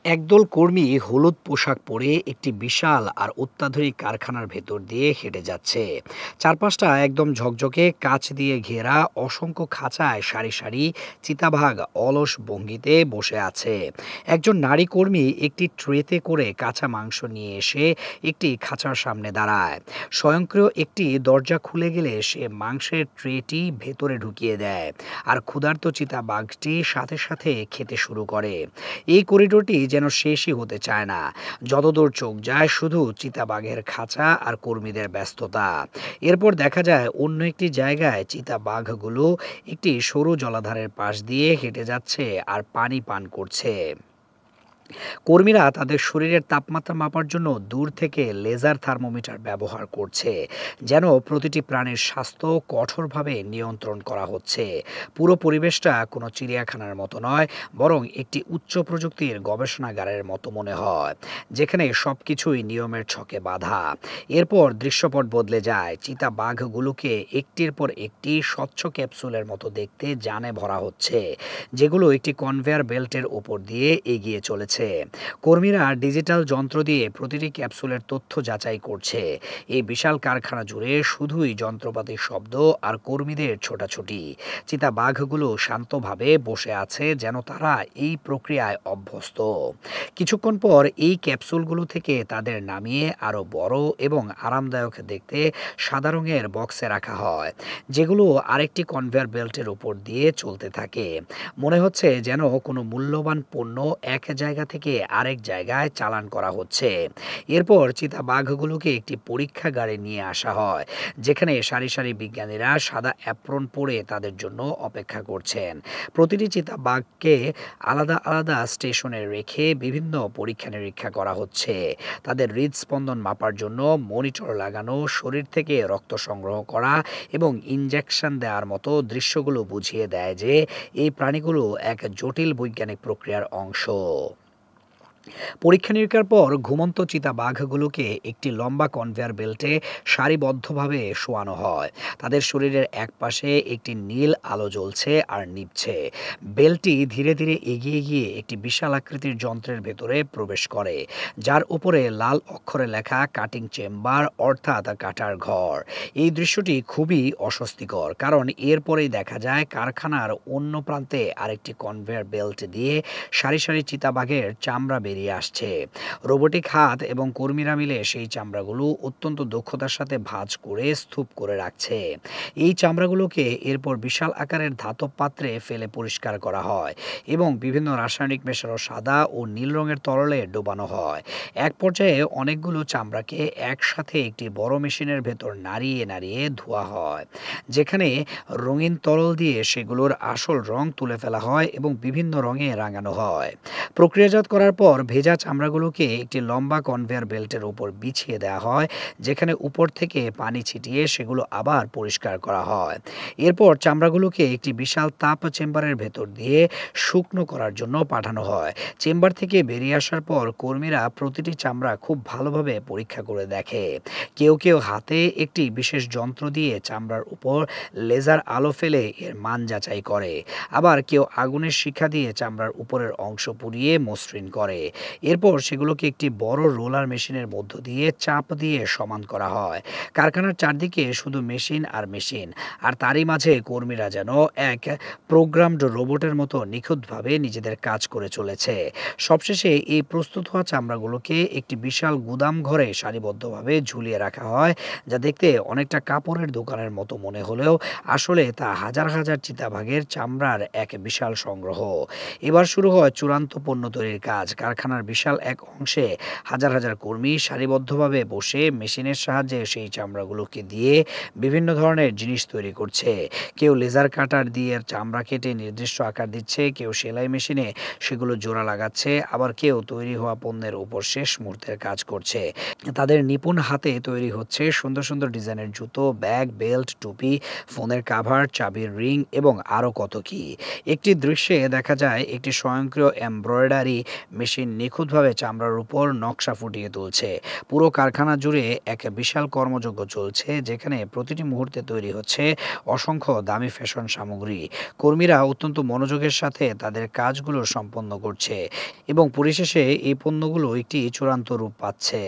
একদল কর্মী হলুদ পোশাক পরে একটি বিশাল আর অত্যাধুনিক কারখানার ভেতর দিয়ে হেঁটে যাচ্ছে। চারপাশটা একদম ঝকঝকে কাচ দিয়ে ঘেরা, অসংখ্য খাঁচায় সারি সারি চিতাবাঘ অলস ভঙ্গিতে বসে আছে। একজন নারী কর্মী একটি ট্রেতে করে কাঁচা মাংস নিয়ে এসে একটি খাঁচার সামনে দাঁড়ায়। স্বয়ংক্রিয় একটি দরজা খুলে গেলে সে মাংসের ট্রেটি ভেতরে ঢুকিয়ে দেয়, আর ক্ষুধার্ত চিতাবাঘটি সাথে সাথে খেতে শুরু করে। এই করিডোরটি যেন শেষই হতে চায় না। যতদূর চোখ যায় শুধু চিতাবাঘের খাঁচা আর কর্মীদের ব্যস্ততা। এরপর দেখা যায় অন্য একটি জায়গায় চিতাবাঘগুলো একটি সরু জলাধারের পাশ দিয়ে হেঁটে যাচ্ছে আর পানি পান করছে। কর্মীরা তাদের শরীরের তাপমাত্রা মাপার জন্য দূর থেকে লেজার থার্মোমিটার ব্যবহার করছে, যেন প্রতিটি প্রাণীর স্বাস্থ্য কঠোরভাবে নিয়ন্ত্রণ করা হচ্ছে। পুরো পরিবেশটা কোনো চিড়িয়াখানার মতো নয়, বরং একটি উচ্চ প্রযুক্তির গবেষণাগারের মতো মনে হয়, যেখানে সবকিছুই নিয়মের ছকে বাঁধা। এরপর দৃশ্যপট বদলে যায়। চিতা বাঘগুলোকে একটির পর একটি স্বচ্ছ ক্যাপসুলের মতো দেখতে জানে ভরা হচ্ছে, যেগুলো একটি কনভেয়ার বেল্টের ওপর দিয়ে এগিয়ে চলেছে। কর্মীরা ডিজিটাল যন্ত্র দিয়ে প্রতিটি ক্যাপসুলের তথ্য যাচাই করছে। এই বিশাল কারখানা জুড়ে শুধুই যন্ত্রপাতির শব্দ আর কর্মীদের ছোটাছুটি। চিতাবাঘগুলো শান্তভাবে বসে আছে, যেন তারা এই প্রক্রিয়ায় অভ্যস্ত। কিছুক্ষণ পর এই ক্যাপসুলগুলো থেকে তাদের নামিয়ে আরো বড় এবং আরামদায়ক দেখতে সাদা রঙের বক্সে রাখা হয়, যেগুলো আরেকটি কনভেয়ার বেল্টের উপর দিয়ে চলতে থাকে। মনে হচ্ছে যেন কোনো মূল্যবান পণ্য এক জায়গা থেকে আরেক জায়গায় চালান করা হচ্ছে। এরপর চিতাবাঘগুলোকে একটি পরীক্ষাগারে নিয়ে আসা হয়, যেখানে সারি সারি বিজ্ঞানীরা সাদা অ্যাপ্রন পরে তাদের জন্য অপেক্ষা করছেন। প্রতিটি চিতাবাঘকে আলাদা আলাদা স্টেশনে রেখে বিভিন্ন পরীক্ষা নিরীক্ষা করা হচ্ছে। তাদের হৃদস্পন্দন মাপার জন্য মনিটর লাগানো, শরীর থেকে রক্ত সংগ্রহ করা এবং ইনজেকশন দেওয়ার মতো দৃশ্যগুলো বুঝিয়ে দেয় যে এই প্রাণীগুলো এক জটিল বৈজ্ঞানিক প্রক্রিয়ার অংশ। পরীক্ষা নিরীক্ষার পর ঘুমন্ত চিতাবাঘগুলোকে একটি লম্বা কনভেয়ার বেল্টে সারিবদ্ধভাবে শোয়ানো হয়। তাদের শরীরের একপাশে একটি নীল আলো জ্বলছে আর নিভছে। বেল্টটি ধীরে ধীরে এগিয়ে গিয়ে একটি বিশাল আকৃতির যন্ত্রের ভেতরে প্রবেশ করে, যার উপরে লাল অক্ষরে লেখা কাটিং চেম্বার, অর্থাৎ কাটার ঘর। এই দৃশ্যটি খুবই অস্বস্তিকর, কারণ এরপরেই দেখা যায় কারখানার অন্য প্রান্তে আরেকটি কনভেয়ার বেল্ট দিয়ে সারি সারি চিতাবাঘের চামড়া বেরিয়ে আসছে। রোবোটিক হাত এবং কর্মীরা মিলে সেই চামড়াগুলো অত্যন্ত দক্ষতার সাথে ভাঁজ করে স্তূপ করে রাখছে। এই চামড়াগুলোকে এরপর বিশাল আকারের ধাতব পাত্রে ফেলে পরিষ্কার করা হয় এবং বিভিন্ন রাসায়নিক মেশানো সাদা ও নীল রঙের তরলে ডোবানো হয়। এক পর্যায়ে অনেকগুলো চামড়াকে একসাথে একটি বড় মেশিনের ভেতর নাড়িয়ে নাড়িয়ে ধোয়া হয়, যেখানে রঙিন তরল দিয়ে সেগুলোর আসল রং তুলে ফেলা হয় এবং বিভিন্ন রঙে রাঙানো হয়। প্রক্রিয়াজাত করার পর ভেজা চামড়াগুলোকে একটি লম্বা কনভেয়ার বেল্টের উপর বিছিয়ে দেওয়া হয়, যেখানে উপর থেকে পানি ছিটিয়ে সেগুলো আবার পরিষ্কার করা হয়। এরপর চামড়াগুলোকে একটি বিশাল তাপ চেম্বারের ভেতর দিয়ে শুকনো করার জন্য পাঠানো হয়। চেম্বার থেকে বেরিয়ে আসার পর কর্মীরা প্রতিটি চামড়া খুব ভালোভাবে পরীক্ষা করে দেখে। কেউ কেউ হাতে একটি বিশেষ যন্ত্র দিয়ে চামড়ার উপর লেজার আলো ফেলে এর মান যাচাই করে। আবার কেউ আগুনের শিখা দিয়ে চামড়ার উপরের অংশ পুড়িয়ে মসৃণ করে। এরপর সেগুলোকে একটি বড় রোলার মেশিনের মধ্য দিয়ে চাপ দিয়ে সমান করা হয়। কারখানার চারদিকে শুধু মেশিন আর মেশিন, আর তারই মাঝে কর্মীরা যেন এক প্রোগ্রামড রোবটের মতো নিখুঁতভাবে নিজেদের কাজ করে চলেছে। সবশেষে এই প্রস্তুত হওয়া চামড়াগুলোকে একটি বিশাল গুদাম ঘরে সারিবদ্ধভাবে ঝুলিয়ে রাখা হয়, যা দেখতে অনেকটা কাপড়ের দোকানের মতো মনে হলেও আসলে তা হাজার হাজার চিতাবাঘের চামড়ার এক বিশাল সংগ্রহ। এবার শুরু হয় চূড়ান্ত পণ্য তৈরির কাজ। কারখানার বিশাল এক অংশে হাজার হাজার কর্মী সারিবদ্ধভাবে বসে মেশিনের সাহায্যে সেই চামড়াগুলোকে দিয়ে বিভিন্ন ধরনের জিনিস তৈরি করছে। কেউ লেজার কাটার দিয়ে চামড়া কেটে নির্দিষ্ট আকার দিচ্ছে, কেউ সেলাই মেশিনে সেগুলো জোড়া লাগাচ্ছে, আবার কেউ তৈরি হওয়া পণ্যের উপর শেষ মুহূর্তের কাজ করছে। তাদের নিপুণ হাতে তৈরি হচ্ছে সুন্দর সুন্দর ডিজাইনের জুতো, ব্যাগ, বেল্ট, টুপি, ফোনের কাভার, চাবির রিং এবং আরও কত কি। একটি দৃশ্যে দেখা যায় একটি স্বয়ংক্রিয় এমব্রয়ডারি মেশিন নিখুঁতভাবে চামড়ার উপর নকশা ফুটিয়ে তুলছে। পুরো কারখানা জুড়ে এক বিশাল কর্মযজ্ঞ চলছে, যেখানে প্রতিটি মুহূর্তে তৈরি হচ্ছে অসংখ্য দামি ফ্যাশন সামগ্রী। কর্মীরা অত্যন্ত মনোযোগের সাথে তাদের কাজগুলো সম্পন্ন করছে এবং পরিশেষে এই পণ্যগুলো একটি চূড়ান্ত রূপ পাচ্ছে।